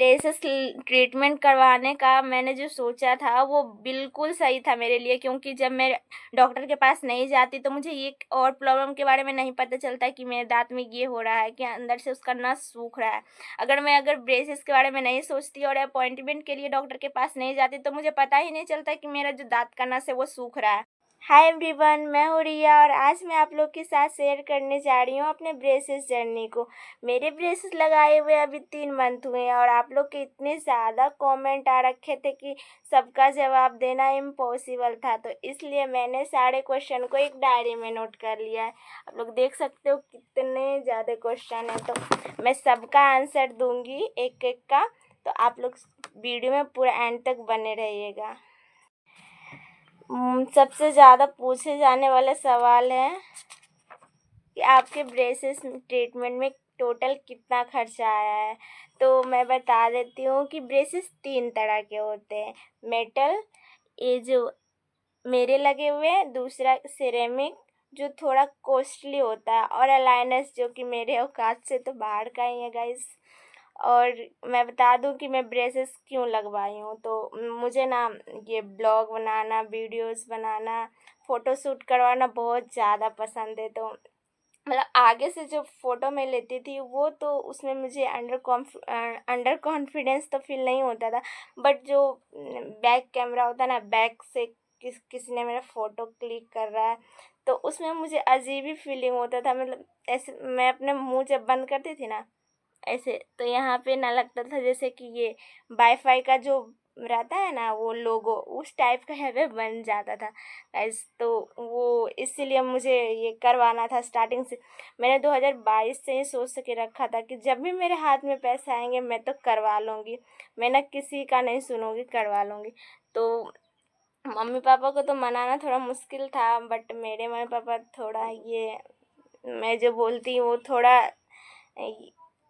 Braces treatment करवाने का मैंने जो सोचा था वो बिल्कुल सही था मेरे लिए, क्योंकि जब मैं डॉक्टर के पास नहीं जाती तो मुझे ये और प्रॉब्लम के बारे में नहीं पता चलता कि मेरे दाँत में ये हो रहा है कि अंदर से उसका नस सूख रहा है। अगर ब्रेसेस के बारे में नहीं सोचती और अपॉइंटमेंट के लिए डॉक्टर के पास नहीं जाती तो मुझे पता ही नहीं चलता कि मेरा जो दाँत का नस है वो सूख रहा है। हाय एवरीवन, मैं हूँ रिया और आज मैं आप लोग के साथ शेयर करने जा रही हूँ अपने ब्रेसेस जर्नी को। मेरे ब्रेसेस लगाए हुए अभी 3 मंथ हुए हैं और आप लोग के इतने ज़्यादा कमेंट आ रखे थे कि सबका जवाब देना इम्पॉसिबल था, तो इसलिए मैंने सारे क्वेश्चन को एक डायरी में नोट कर लिया है। आप लोग देख सकते हो कितने ज़्यादा क्वेश्चन हैं, तो मैं सबका आंसर दूँगी एक एक का, तो आप लोग वीडियो में पूरा एंड तक बने रहिएगा। सबसे ज़्यादा पूछे जाने वाले सवाल है कि आपके ब्रेसेस ट्रीटमेंट में टोटल कितना खर्चा आया है। तो मैं बता देती हूँ कि ब्रेसेस 3 तरह के होते हैं। मेटल, ये जो मेरे लगे हुए हैं, दूसरा सिरेमिक जो थोड़ा कॉस्टली होता है, और अलाइनर्स जो कि मेरे औकात से तो बाहर का ही है गाइस। और मैं बता दूं कि मैं ब्रेसेस क्यों लगवाई हूँ। तो मुझे ना ये ब्लॉग बनाना, वीडियोस बनाना, फ़ोटोशूट करवाना बहुत ज़्यादा पसंद है। तो मतलब आगे से जो फ़ोटो मैं लेती थी वो तो उसमें मुझे अंडर कॉन्फिडेंस तो फ़ील नहीं होता था, बट जो बैक कैमरा होता है ना, बैक से किसी ने मेरा फ़ोटो क्लिक कर रहा है तो उसमें मुझे अजीब ही फीलिंग होता था। मतलब ऐसे मैं अपने मुंह जब बंद करती थी ना ऐसे, तो यहाँ पे ना लगता था जैसे कि ये वाईफाई का जो रहता है ना वो लोगो, उस टाइप का यहाँ पे बन जाता था गाइस। तो वो इसीलिए मुझे ये करवाना था स्टार्टिंग से। मैंने 2022 से ही सोच के रखा था कि जब भी मेरे हाथ में पैसे आएंगे मैं तो करवा लूँगी, मैं ना किसी का नहीं सुनूँगी, करवा लूँगी। तो मम्मी पापा को तो मनाना थोड़ा मुश्किल था, बट मेरे मम्मी पापा थोड़ा ये, मैं जो बोलती हूँ वो थोड़ा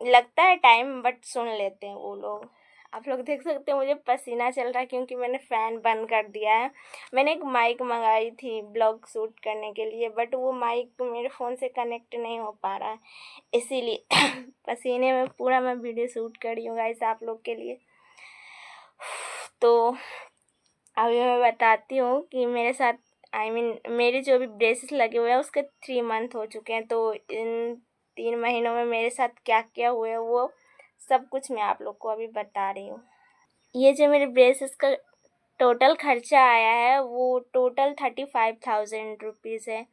लगता है टाइम, बट सुन लेते हैं वो लोग। आप लोग देख सकते हैं मुझे पसीना चल रहा है क्योंकि मैंने फ़ैन बंद कर दिया है। मैंने एक माइक मंगाई थी ब्लॉग शूट करने के लिए, बट वो माइक मेरे फ़ोन से कनेक्ट नहीं हो पा रहा है, इसीलिए पसीने में पूरा मैं वीडियो शूट कर रही हूँ गाइस आप लोग के लिए। तो अभी मैं बताती हूँ कि मेरे साथ मेरे जो भी ब्रेसेस लगे हुए हैं उसके 3 मंथ हो चुके हैं। तो इन 3 महीनों में मेरे साथ क्या क्या हुआ है वो सब कुछ मैं आप लोग को अभी बता रही हूँ। ये जो मेरे ब्रेसेस का टोटल खर्चा आया है वो टोटल 35,000 रुपीज़ है।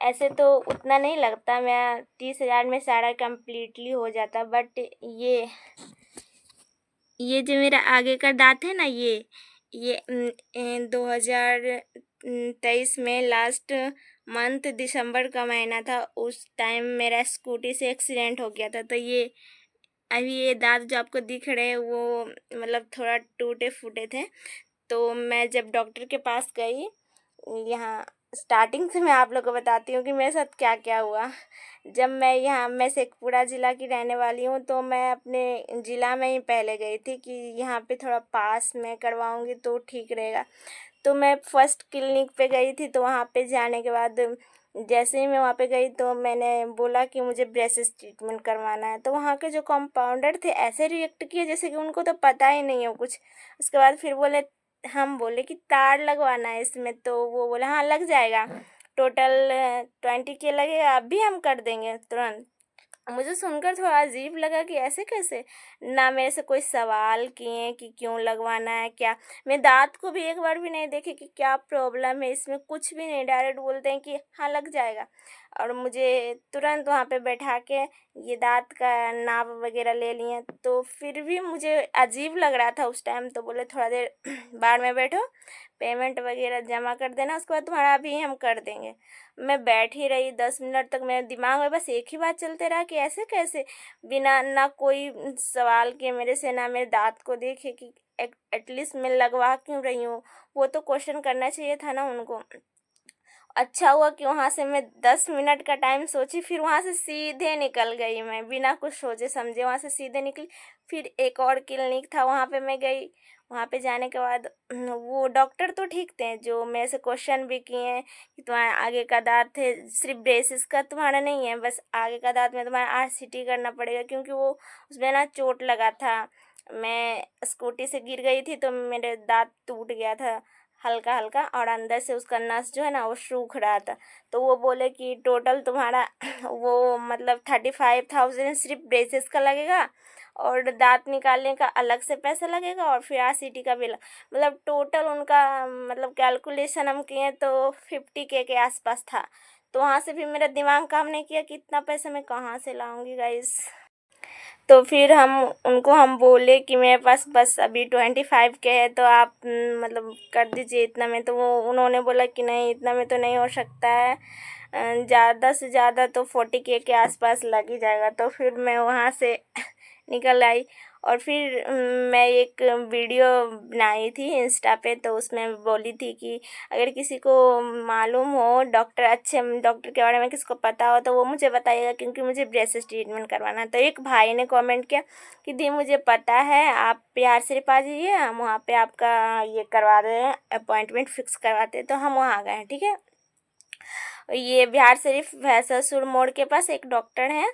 ऐसे तो उतना नहीं लगता, मैं 30,000 में सारा कम्प्लीटली हो जाता, बट ये जो मेरा आगे का दाँत है ना, ये 2023 में लास्ट मंथ दिसंबर का महीना था, उस टाइम मेरा स्कूटी से एक्सीडेंट हो गया था। तो ये अभी ये दाँत जो आपको दिख रहे हैं वो मतलब थोड़ा टूटे फूटे थे। तो मैं जब डॉक्टर के पास गई, यहाँ स्टार्टिंग से मैं आप लोग को बताती हूँ कि मेरे साथ क्या क्या हुआ। जब मैं शेखपुरा ज़िला की रहने वाली हूँ, तो मैं अपने ज़िला में ही पहले गई थी कि यहाँ पे थोड़ा पास में करवाऊँगी तो ठीक रहेगा। तो मैं फर्स्ट क्लिनिक पे गई थी, तो वहाँ पे जाने के बाद जैसे ही मैं वहाँ पे गई तो मैंने बोला कि मुझे ब्रेसेस ट्रीटमेंट करवाना है। तो वहाँ के जो कंपाउंडर थे ऐसे रिएक्ट किए जैसे कि उनको तो पता ही नहीं हो कुछ। उसके बाद फिर हम बोले कि तार लगवाना है इसमें, तो वो बोले हाँ लग जाएगा, टोटल 20K लगेगा, अब भी हम कर देंगे तुरंत। मुझे सुनकर थोड़ा अजीब लगा कि ऐसे कैसे, ना मेरे से कोई सवाल किए कि क्यों लगवाना है क्या। मैं दांत को भी एक बार भी नहीं देखे कि क्या प्रॉब्लम है इसमें, कुछ भी नहीं, डायरेक्ट बोलते हैं कि हाँ लग जाएगा। और मुझे तुरंत वहाँ पे बैठा के ये दांत का नाप वगैरह ले लिए। तो फिर भी मुझे अजीब लग रहा था उस टाइम, तो बोले थोड़ा देर बाहर में बैठो, पेमेंट वगैरह जमा कर देना, उसके बाद तुम्हारा अभी हम कर देंगे। मैं बैठी रही 10 मिनट तक, मेरे दिमाग में बस एक ही बात चलते रहा कि ऐसे कैसे, बिना ना कोई सवाल किए मेरे से, ना मेरे दांत को देखे कि एटलीस्ट मैं लगवा क्यों रही हूँ, वो तो क्वेश्चन करना चाहिए था ना उनको। अच्छा हुआ कि वहाँ से मैं 10 मिनट का टाइम सोची, फिर वहाँ से सीधे निकल गई, मैं बिना कुछ सोचे समझे वहाँ से सीधे निकली। फिर एक और क्लिनिक था, वहाँ पे मैं गई। वहाँ पे जाने के बाद वो डॉक्टर तो ठीक थे, जो मेरे से क्वेश्चन भी किए हैं कि तुम्हारा आगे का दांत है, सिर्फ ब्रेसेस का तुम्हारा नहीं है, बस आगे का दांत में तुम्हारा RCT करना पड़ेगा, क्योंकि वो उसमें ना चोट लगा था। मैं स्कूटी से गिर गई थी तो मेरे दाँत टूट गया था हल्का हल्का, और अंदर से उसका नस जो है ना वो सूख रहा था। तो वो बोले कि टोटल तुम्हारा वो मतलब 35,000 सिर्फ ब्रेसेस का लगेगा, और दाँत निकालने का अलग से पैसा लगेगा, और फिर RCT का भी मतलब टोटल उनका मतलब कैलकुलेशन हम किए तो 50K के आसपास था। तो वहाँ से भी मेरा दिमाग काम नहीं किया कि इतना पैसा मैं कहाँ से लाऊंगी गाइस। तो फिर हम बोले कि मेरे पास बस अभी 25K है, तो आप मतलब कर दीजिए इतना में। तो वो उन्होंने बोला कि नहीं, इतना में तो नहीं हो सकता है, ज़्यादा से ज़्यादा तो 40K के आसपास लग ही जाएगा। तो फिर मैं वहाँ से निकल आई, और फिर मैं एक वीडियो बनाई थी इंस्टा पे, तो उसमें बोली थी कि अगर किसी को मालूम हो डॉक्टर, अच्छे डॉक्टर के बारे में किसी को पता हो तो वो मुझे बताइएगा, क्योंकि मुझे ब्रेसेस ट्रीटमेंट करवाना है। तो एक भाई ने कमेंट किया कि दी मुझे पता है, आप प्यार सिर्फ आ जाइए, हम वहाँ पे आपका ये करवा रहे हैं, अपॉइंटमेंट फिक्स करवाते हैं। तो हम वहाँ आ गए हैं, ठीक है। ये बिहार शरीफ भैंसासुर मोड़ के पास एक डॉक्टर हैं,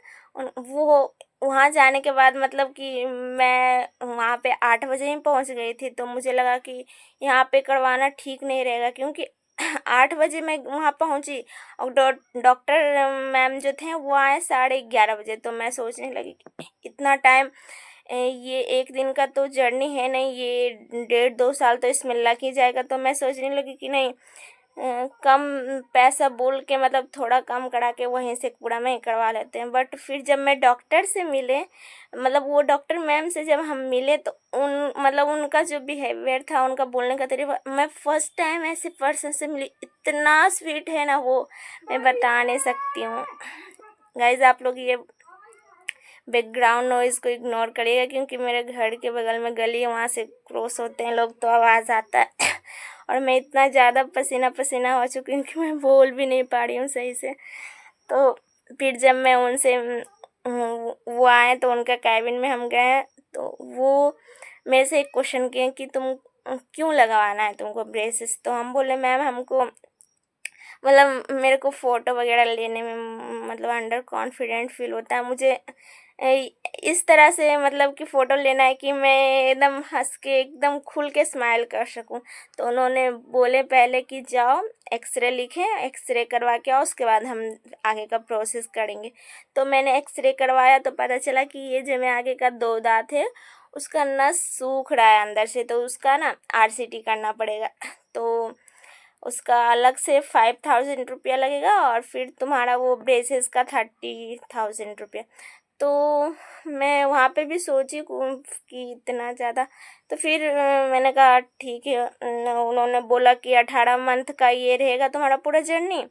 वो वहाँ जाने के बाद मतलब कि मैं वहाँ पे 8 बजे ही पहुँच गई थी। तो मुझे लगा कि यहाँ पे करवाना ठीक नहीं रहेगा, क्योंकि 8 बजे मैं वहाँ पहुँची, और डॉक्टर मैम जो थे वो आए 11:30 बजे। तो मैं सोचने लगी कि इतना टाइम, ये एक दिन का तो जर्नी है नहीं, ये 1.5-2 साल तो इसमें लग ही जाएगा। तो मैं सोचने लगी कि नहीं, कम पैसा बोल के मतलब थोड़ा कम करा के वहीं से पूरा में ही करवा लेते हैं। बट फिर जब मैं डॉक्टर से मिले, मतलब वो डॉक्टर मैम से जब हम मिले, तो मतलब उनका जो बिहेवियर था, उनका बोलने का तरीका, मैं फर्स्ट टाइम ऐसे पर्सन से मिली, इतना स्वीट है ना वो, मैं बता नहीं सकती हूँ गाइज। आप लोग ये बैकग्राउंड नॉइज़ को इग्नोर करिएगा, क्योंकि मेरे घर के बगल में गली है, वहाँ से क्रॉस होते हैं लोग, तो आवाज़ आता है। और मैं इतना ज़्यादा पसीना पसीना हो चुकी हूँ कि मैं बोल भी नहीं पा रही हूँ सही से। तो फिर जब मैं उनसे वो आए तो उनका कैबिन में हम गए, तो वो मेरे से एक क्वेश्चन किए कि तुम क्यों लगवाना है तुमको ब्रेसेस। तो हम बोले मैम हमको मतलब मेरे को फ़ोटो वगैरह लेने में मतलब अंडर कॉन्फिडेंट फील होता है मुझे, इस तरह से मतलब कि फ़ोटो लेना है कि मैं एकदम हंस के एकदम खुल के स्माइल कर सकूं। तो उन्होंने बोले पहले कि जाओ एक्सरे लिखें, एक्सरे करवा के आओ, उसके बाद हम आगे का प्रोसेस करेंगे। तो मैंने एक्सरे करवाया तो पता चला कि ये जो मैं आगे का 2 दांत है उसका नस सूख रहा है अंदर से, तो उसका ना RCT करना पड़ेगा। तो उसका अलग से 5,000 रुपया लगेगा, और फिर तुम्हारा वो ब्रेसेस का 30,000 रुपया। तो मैं वहाँ पे भी सोची कि इतना ज़्यादा। तो फिर मैंने कहा ठीक है, उन्होंने बोला कि 18 मंथ का ये रहेगा तुम्हारा पूरा जर्नी।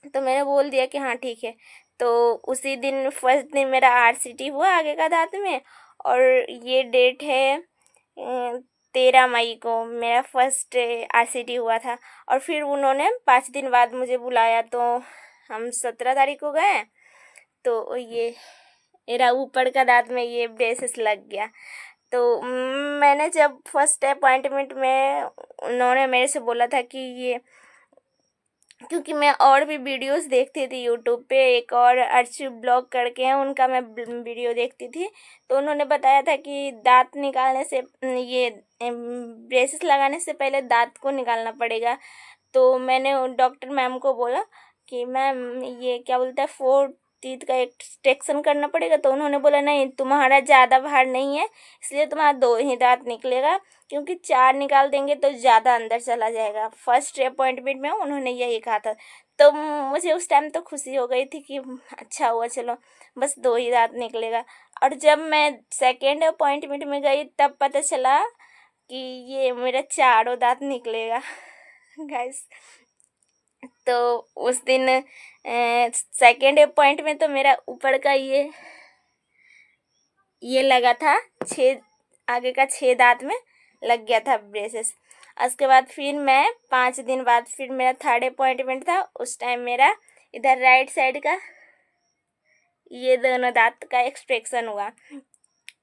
तो मैंने बोल दिया कि हाँ ठीक है। तो उसी दिन फर्स्ट दिन मेरा RCT हुआ आगे का दांत में, और ये डेट है 13 मई को मेरा फर्स्ट RCT हुआ था। और फिर उन्होंने 5 दिन बाद मुझे बुलाया, तो हम 17 तारीख को गए। तो ये मेरा ऊपर का दांत में ये ब्रेसेस लग गया। तो मैंने जब फर्स्ट अपॉइंटमेंट में उन्होंने मेरे से बोला था कि ये, क्योंकि मैं और भी वीडियोस देखती थी यूट्यूब पे, एक और अर्ची ब्लॉग करके हैं, उनका मैं वीडियो देखती थी। तो उन्होंने बताया था कि दांत निकालने से, ये ब्रेसेस लगाने से पहले दांत को निकालना पड़ेगा। तो मैंने डॉक्टर मैम को बोला कि मैम ये क्या बोलता है, 4 टीथ का एक्सट्रैक्शन करना पड़ेगा। तो उन्होंने बोला नहीं, तुम्हारा ज़्यादा भार नहीं है, इसलिए तुम्हारा 2 ही दांत निकलेगा, क्योंकि 4 निकाल देंगे तो ज़्यादा अंदर चला जाएगा। फर्स्ट अपॉइंटमेंट में उन्होंने यही कहा था। तो मुझे उस टाइम तो खुशी हो गई थी कि अच्छा हुआ, चलो बस 2 ही दांत निकलेगा। और जब मैं सेकेंड अपॉइंटमेंट में गई तब पता चला कि ये मेरा 4 दांत निकलेगा गाइस। तो उस दिन सेकेंड पॉइंट में तो मेरा ऊपर का ये लगा था, 6 आगे का 6 दांत में लग गया था ब्रेसेस। उसके बाद फिर मैं 5 दिन बाद फिर मेरा थर्ड अपॉइंटमेंट था। उस टाइम मेरा इधर राइट साइड का ये दोनों दांत का एक्सट्रैक्शन हुआ।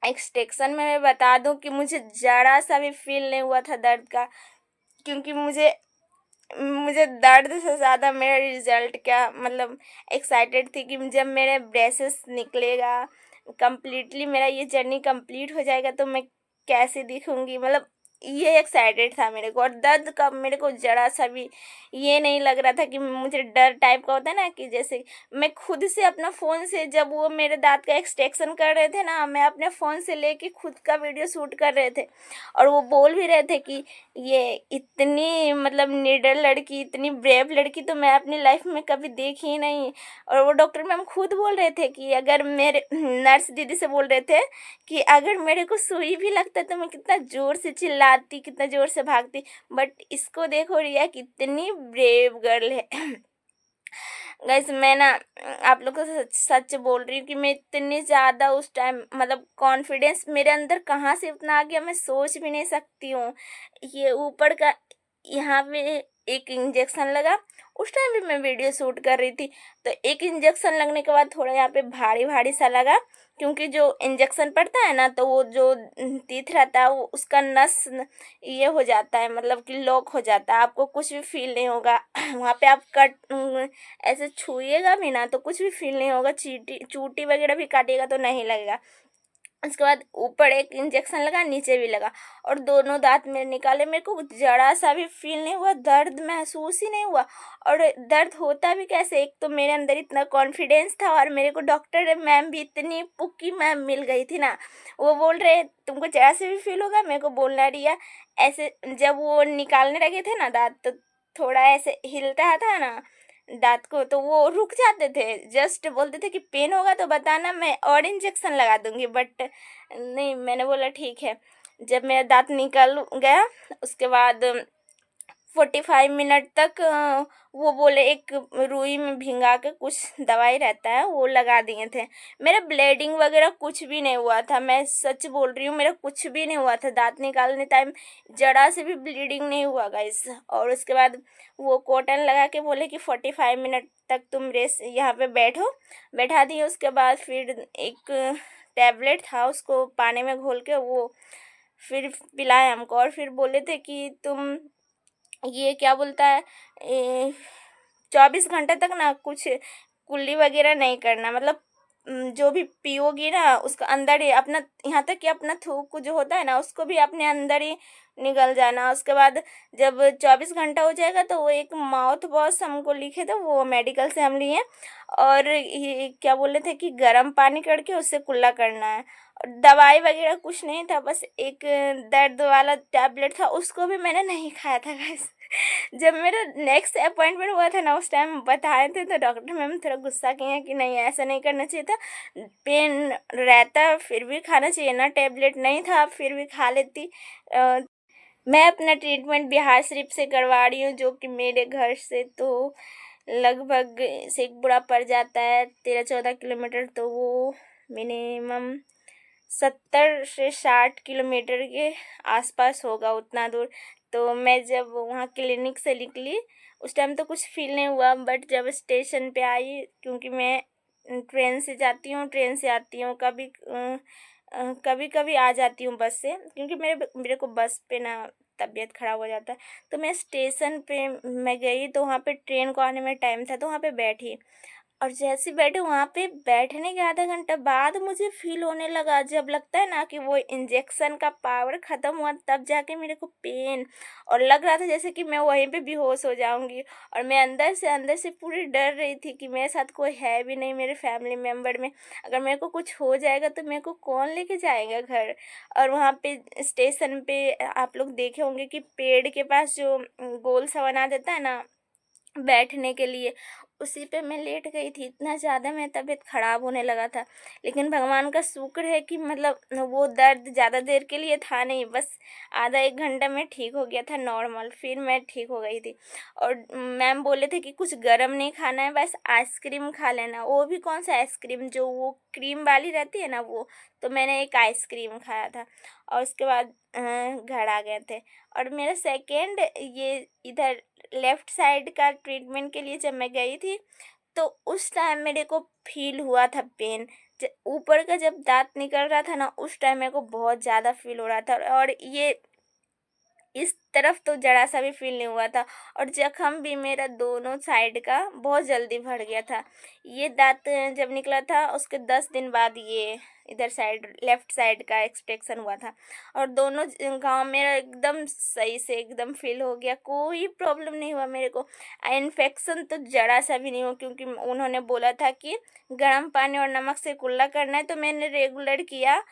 एक्सट्रैक्शन में मैं बता दूं कि मुझे ज़रा सा भी फील नहीं हुआ था दर्द का, क्योंकि मुझे दर्द से ज़्यादा मेरा रिज़ल्ट क्या मतलब एक्साइटेड थी कि जब मेरे ब्रेसेस निकलेगा, कंप्लीटली मेरा ये जर्नी कंप्लीट हो जाएगा तो मैं कैसे दिखूँगी, मतलब ये एक्साइटेड था मेरे को। और दर्द का मेरे को ज़रा सा भी ये नहीं लग रहा था कि मुझे डर टाइप का होता है ना, कि जैसे मैं खुद से अपना फ़ोन से, जब वो मेरे दाँत का एक्सट्रैक्शन कर रहे थे ना, मैं अपने फ़ोन से लेके खुद का वीडियो शूट कर रहे थे। और वो बोल भी रहे थे कि ये इतनी मतलब निडर लड़की, इतनी ब्रेव लड़की तो मैं अपनी लाइफ में कभी देखी ही नहीं। और वो डॉक्टर मैम खुद बोल रहे थे कि अगर मेरे नर्स दीदी से बोल रहे थे कि अगर मेरे को सुई भी लगता तो मैं कितना ज़ोर से चिल्लाती, कितना ज़ोर से भागती, बट इसको देखो रिया कितनी ब्रेव गर्ल है। गाइस मैं ना आप लोग को सच सच बोल रही हूँ कि मैं इतनी ज़्यादा उस टाइम, मतलब कॉन्फिडेंस मेरे अंदर कहाँ से उतना आ गया मैं सोच भी नहीं सकती हूँ। ये ऊपर का यहाँ पे एक इंजेक्शन लगा, उस टाइम भी मैं वीडियो शूट कर रही थी, तो एक इंजेक्शन लगने के बाद थोड़ा यहाँ पे भारी भारी सा लगा, क्योंकि जो इंजेक्शन पड़ता है ना तो वो जो टीथ रहता है वो उसका नस ये हो जाता है, मतलब कि लॉक हो जाता है, आपको कुछ भी फील नहीं होगा। वहाँ पे आप कट ऐसे छुइएगा भी ना तो कुछ भी फील नहीं होगा, चीटी चूटी वगैरह भी काटिएगा तो नहीं लगेगा। उसके बाद ऊपर एक इंजेक्शन लगा, नीचे भी लगा, और दोनों दांत मेरे निकाले। मेरे को जरा सा भी फील नहीं हुआ, दर्द महसूस ही नहीं हुआ। और दर्द होता भी कैसे, एक तो मेरे अंदर इतना कॉन्फिडेंस था और मेरे को डॉक्टर मैम भी इतनी पुक्की मैम मिल गई थी ना, वो बोल रहे तुमको जरा से भी फील होगा, मेरे को बोलना रिया ऐसे। जब वो निकालने लगे थे ना दांत, तो थोड़ा ऐसे हिलता था ना दांत को, तो वो रुक जाते थे, जस्ट बोलते थे कि पेन होगा तो बताना, मैं और इंजेक्शन लगा दूंगी, बट नहीं, मैंने बोला ठीक है। जब मेरा दांत निकल गया उसके बाद 45 मिनट तक वो बोले एक रुई में भिंगा के कुछ दवाई रहता है वो लगा दिए थे। मेरा ब्लीडिंग वगैरह कुछ भी नहीं हुआ था, मैं सच बोल रही हूँ, मेरा कुछ भी नहीं हुआ था दांत निकालने टाइम, जरा से भी ब्लीडिंग नहीं हुआ गाइस। और उसके बाद वो कॉटन लगा के बोले कि 45 मिनट तक तुम रेस्ट यहाँ पे बैठो, बैठा दिए। उसके बाद फिर एक टैबलेट था उसको पानी में घोल के वो फिर पिलाए हमको, और फिर बोले थे कि तुम ये क्या बोलता है 24 घंटे तक ना कुछ कुल्ली वगैरह नहीं करना, मतलब जो भी पियोगी ना उसका अंदर ही अपना, यहाँ तक कि अपना थूक जो होता है ना उसको भी अपने अंदर ही निगल जाना। उसके बाद जब 24 घंटा हो जाएगा तो वो एक माउथ वॉश हमको लिखे थे, वो मेडिकल से हम लिए। और ये क्या बोले थे कि गर्म पानी करके उससे कुल्ला करना है। और दवाई वगैरह कुछ नहीं था, बस एक दर्द वाला टैबलेट था, उसको भी मैंने नहीं खाया था गाइस। जब मेरा नेक्स्ट अपॉइंटमेंट हुआ था ना उस टाइम बताए थे, तो डॉक्टर मैम थोड़ा गुस्सा किए हैं कि नहीं ऐसा नहीं करना चाहिए था, पेन रहता फिर भी खाना चाहिए ना, टैबलेट नहीं था फिर भी खा लेती। मैं अपना ट्रीटमेंट बिहार शरीफ से करवा रही हूँ, जो कि मेरे घर से तो लगभग शेखपुरा पड़ जाता है 13-14 किलोमीटर, तो वो मिनिमम 70 से 60 किलोमीटर के आसपास होगा, उतना दूर। तो मैं जब वहाँ क्लिनिक से निकली उस टाइम तो कुछ फील नहीं हुआ, बट जब स्टेशन पे आई, क्योंकि मैं ट्रेन से जाती हूँ, ट्रेन से आती हूँ, कभी कभी कभी आ जाती हूँ बस से, क्योंकि मेरे मेरे को बस पे ना तबीयत ख़राब हो जाता है। तो मैं स्टेशन पे मैं गई, तो वहाँ पे ट्रेन को आने में टाइम था, तो वहाँ पे बैठी, और जैसे बैठे वहाँ पे बैठने के आधा घंटा बाद मुझे फील होने लगा, जब लगता है ना कि वो इंजेक्शन का पावर ख़त्म हुआ तब जाके मेरे को पेन, और लग रहा था जैसे कि मैं वहीं पे बेहोश हो जाऊंगी। और मैं अंदर से पूरी डर रही थी कि मेरे साथ कोई है भी नहीं मेरे फैमिली मेम्बर में, अगर मेरे को कुछ हो जाएगा तो मेरे को कौन लेके जाएगा घर। और वहाँ पे स्टेशन पे आप लोग देखे होंगे कि पेड़ के पास जो गोल सा बना देता है ना बैठने के लिए, उसी पे मैं लेट गई थी, इतना ज़्यादा मेरी तबीयत ख़राब होने लगा था। लेकिन भगवान का शुक्र है कि मतलब वो दर्द ज़्यादा देर के लिए था नहीं, बस आधा 1 घंटा में ठीक हो गया था नॉर्मल, फिर मैं ठीक हो गई थी। और मैम बोले थे कि कुछ गर्म नहीं खाना है, बस आइसक्रीम खा लेना, वो भी कौन सा आइसक्रीम, जो वो क्रीम वाली रहती है ना वो। तो मैंने एक आइसक्रीम खाया था, और उसके बाद घर आ गए थे। और मेरा सेकेंड ये इधर लेफ़्ट साइड का ट्रीटमेंट के लिए जब मैं गई थी, तो उस टाइम मेरे को फ़ील हुआ था पेन। ज ऊपर का जब दाँत निकल रहा था ना, उस टाइम मेरे को बहुत ज़्यादा फ़ील हो रहा था। और ये इस तरफ तो ज़रा सा भी फ़ील नहीं हुआ था। और जख्म भी मेरा दोनों साइड का बहुत जल्दी भर गया था। ये दाँत जब निकला था उसके 10 दिन बाद ये इधर साइड लेफ़्ट साइड का एक्सट्रैक्शन हुआ था। और दोनों घाव मेरा एकदम सही से एकदम फ़ील हो गया, कोई प्रॉब्लम नहीं हुआ मेरे को। इन्फेक्शन तो ज़रा सा भी नहीं हुआ, क्योंकि उन्होंने बोला था कि गर्म पानी और नमक से कुल्ला करना है, तो मैंने रेगुलर किया।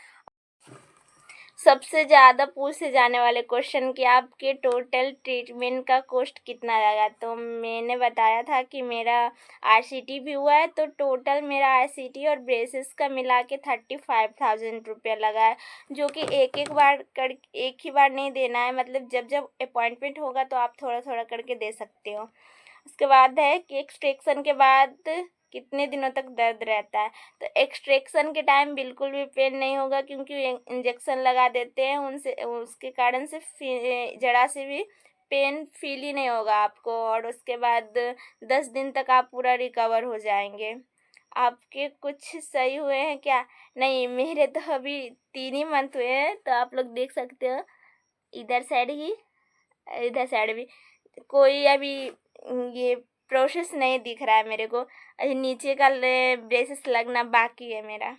सबसे ज़्यादा पूछे जाने वाले क्वेश्चन कि आपके टोटल ट्रीटमेंट का कॉस्ट कितना लगा, तो मैंने बताया था कि मेरा आरसीटी भी हुआ है, तो टोटल मेरा आरसीटी और ब्रेसेस का मिला के 35,000 रुपया लगा है, जो कि एक ही बार नहीं देना है। मतलब जब जब अपॉइंटमेंट होगा तो आप थोड़ा थोड़ा करके दे सकते हो। उसके बाद है कि एक्सट्रैक्शन के बाद कितने दिनों तक दर्द रहता है। तो एक्सट्रैक्शन के टाइम बिल्कुल भी पेन नहीं होगा, क्योंकि इंजेक्शन लगा देते हैं, उनसे उसके कारण से ज़रा से भी पेन फील ही नहीं होगा आपको। और उसके बाद 10 दिन तक आप पूरा रिकवर हो जाएंगे। आपके कुछ सही हुए हैं क्या? नहीं, मेरे तो अभी 3 ही मंथ हुए हैं, तो आप लोग देख सकते हो इधर साइड ही, इधर साइड भी कोई अभी ये प्रोसेस नहीं दिख रहा है मेरे को। अभी नीचे का ब्रेसेस लगना बाकी है मेरा।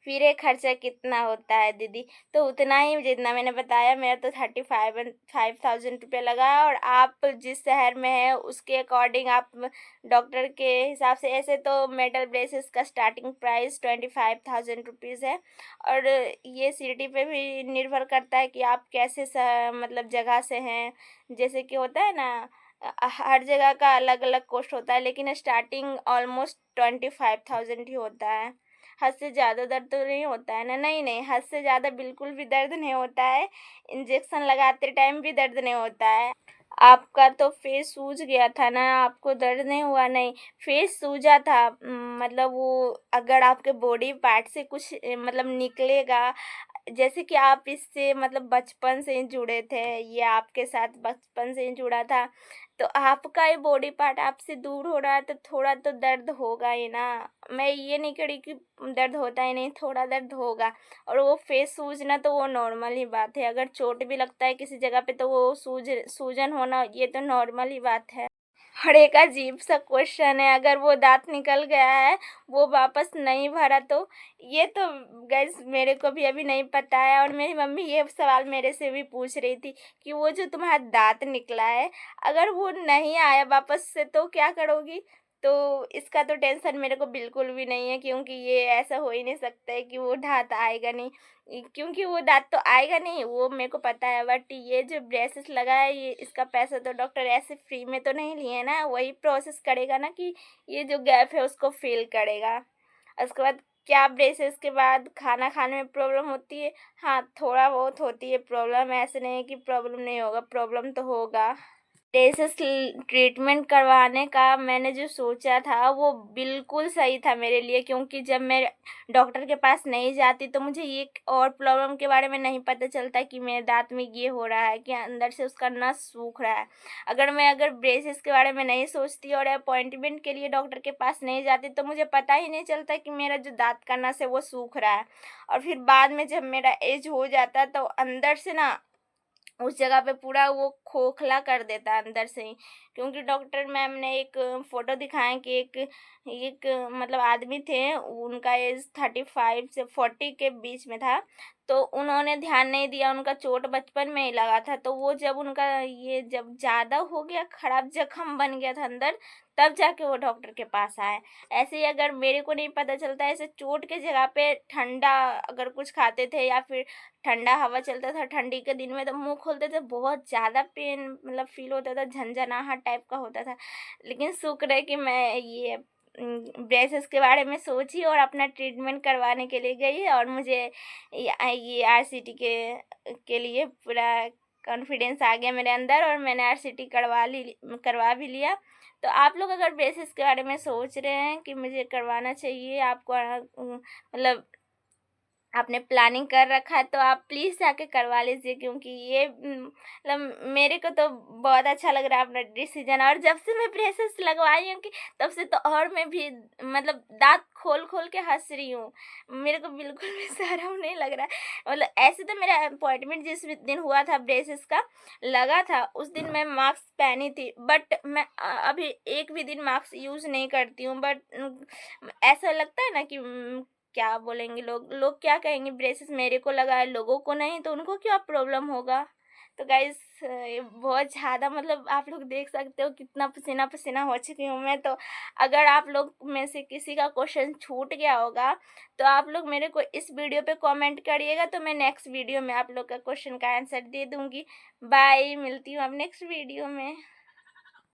फिर ये खर्चा कितना होता है दीदी? तो उतना ही जितना मैंने बताया, मेरा तो 35,000 रुपये लगा। और आप जिस शहर में है उसके अकॉर्डिंग आप डॉक्टर के हिसाब से, ऐसे तो मेटल ब्रेसेस का स्टार्टिंग प्राइस 25,000 रुपीज़ है। और ये सिटी पे भी निर्भर करता है कि आप कैसे मतलब जगह से हैं। जैसे कि होता है ना, हर जगह का अलग अलग कॉस्ट होता है, लेकिन स्टार्टिंग ऑलमोस्ट 25,000 ही होता है। हद से ज़्यादा दर्द तो नहीं होता है ना? नहीं नहीं, हद से ज़्यादा बिल्कुल भी दर्द नहीं होता है। इंजेक्शन लगाते टाइम भी दर्द नहीं होता है। आपका तो फेस सूज गया था ना, आपको दर्द नहीं हुआ? नहीं, फेस सूजा था। मतलब वो अगर आपके बॉडी पार्ट से कुछ मतलब निकलेगा, जैसे कि आप इससे मतलब बचपन से ही जुड़े थे, ये आपके साथ बचपन से ही जुड़ा था, तो आपका ये बॉडी पार्ट आपसे दूर हो रहा है, तो थोड़ा तो दर्द होगा ही ना। मैं ये नहीं कह रही कि दर्द होता ही नहीं, थोड़ा दर्द होगा। और वो फेस सूजना तो वो नॉर्मल ही बात है। अगर चोट भी लगता है किसी जगह पे तो वो सूजन होना ये तो नॉर्मल ही बात है। और एक अजीब सा क्वेश्चन है, अगर वो दांत निकल गया है, वो वापस नहीं भरा तो? ये तो गाइस मेरे को भी अभी नहीं पता है। और मेरी मम्मी ये सवाल मेरे से भी पूछ रही थी कि वो जो तुम्हारा दांत निकला है, अगर वो नहीं आया वापस से तो क्या करोगी? तो इसका तो टेंशन मेरे को बिल्कुल भी नहीं है, क्योंकि ये ऐसा हो ही नहीं सकता है कि वो दांत आएगा नहीं। क्योंकि वो दांत तो आएगा नहीं, वो मेरे को पता है। बट ये जो ब्रेसेस लगा है, ये इसका पैसा तो डॉक्टर ऐसे फ्री में तो नहीं लिए ना, वही प्रोसेस करेगा ना कि ये जो गैप है उसको फिल करेगा। उसके बाद क्या ब्रेसेस के बाद खाना खाने में प्रॉब्लम होती है? हाँ, थोड़ा बहुत होती है प्रॉब्लम, ऐसे नहीं है कि प्रॉब्लम नहीं होगा, प्रॉब्लम तो होगा। ब्रेसेस ट्रीटमेंट करवाने का मैंने जो सोचा था वो बिल्कुल सही था मेरे लिए, क्योंकि जब मैं डॉक्टर के पास नहीं जाती तो मुझे ये और प्रॉब्लम के बारे में नहीं पता चलता कि मेरे दांत में ये हो रहा है कि अंदर से उसका नस सूख रहा है। अगर ब्रेसेस के बारे में नहीं सोचती और अपॉइंटमेंट के लिए डॉक्टर के पास नहीं जाती तो मुझे पता ही नहीं चलता कि मेरा जो दांत का नस है वो सूख रहा है। और फिर बाद में जब मेरा एज हो जाता तो अंदर से ना उस जगह पे पूरा वो खोखला कर देता है अंदर से ही। क्योंकि डॉक्टर मैम ने एक फ़ोटो दिखाया कि एक एक मतलब आदमी थे, उनका एज 35 से 40 के बीच में था। तो उन्होंने ध्यान नहीं दिया, उनका चोट बचपन में ही लगा था, तो वो जब उनका ये जब ज़्यादा हो गया, खराब जख्म बन गया था अंदर, तब जाके वो डॉक्टर के पास आए। ऐसे ही अगर मेरे को नहीं पता चलता, ऐसे चोट के जगह पे ठंडा अगर कुछ खाते थे या फिर ठंडा हवा चलता था ठंडी के दिन में, तो मुंह खोलते थे, बहुत ज़्यादा पेन मतलब फील होता था, झंझनाहट टाइप का होता था। लेकिन शुक्र है कि मैं ये ब्रेसेस के बारे में सोची और अपना ट्रीटमेंट करवाने के लिए गई, और मुझे ये आरसीटी के लिए पूरा कॉन्फिडेंस आ गया मेरे अंदर, और मैंने आरसीटी करवा भी लिया। तो आप लोग अगर ब्रेसेस के बारे में सोच रहे हैं कि मुझे करवाना चाहिए, आपको मतलब आपने प्लानिंग कर रखा है तो आप प्लीज़ जाके करवा लीजिए, क्योंकि ये मतलब मेरे को तो बहुत अच्छा लग रहा है अपना डिसीजन। और जब से मैं ब्रेसेस लगवाई हूँ कि तब से तो और मैं भी मतलब दाँत खोल खोल के हंस रही हूँ। मेरे को बिल्कुल भी शर्म नहीं लग रहा है। मतलब ऐसे तो मेरा अपॉइंटमेंट जिस भी दिन हुआ था ब्रेसेस का लगा था, उस दिन मैं मास्क पहनी थी, बट मैं अभी एक भी दिन मास्क यूज़ नहीं करती हूँ। बट ऐसा लगता है ना कि क्या बोलेंगे लोग, लोग क्या कहेंगे, ब्रेसेस मेरे को लगा है, लोगों को नहीं, तो उनको क्या प्रॉब्लम होगा। तो गाइस ये बहुत ज़्यादा मतलब आप लोग देख सकते हो कितना पसीना पसीना हो चुकी हूँ मैं। तो अगर आप लोग में से किसी का क्वेश्चन छूट गया होगा तो आप लोग मेरे को इस वीडियो पे कमेंट करिएगा, तो मैं नेक्स्ट वीडियो में आप लोग का क्वेश्चन का आंसर दे दूँगी। बाय, मिलती हूँ अब नेक्स्ट वीडियो में।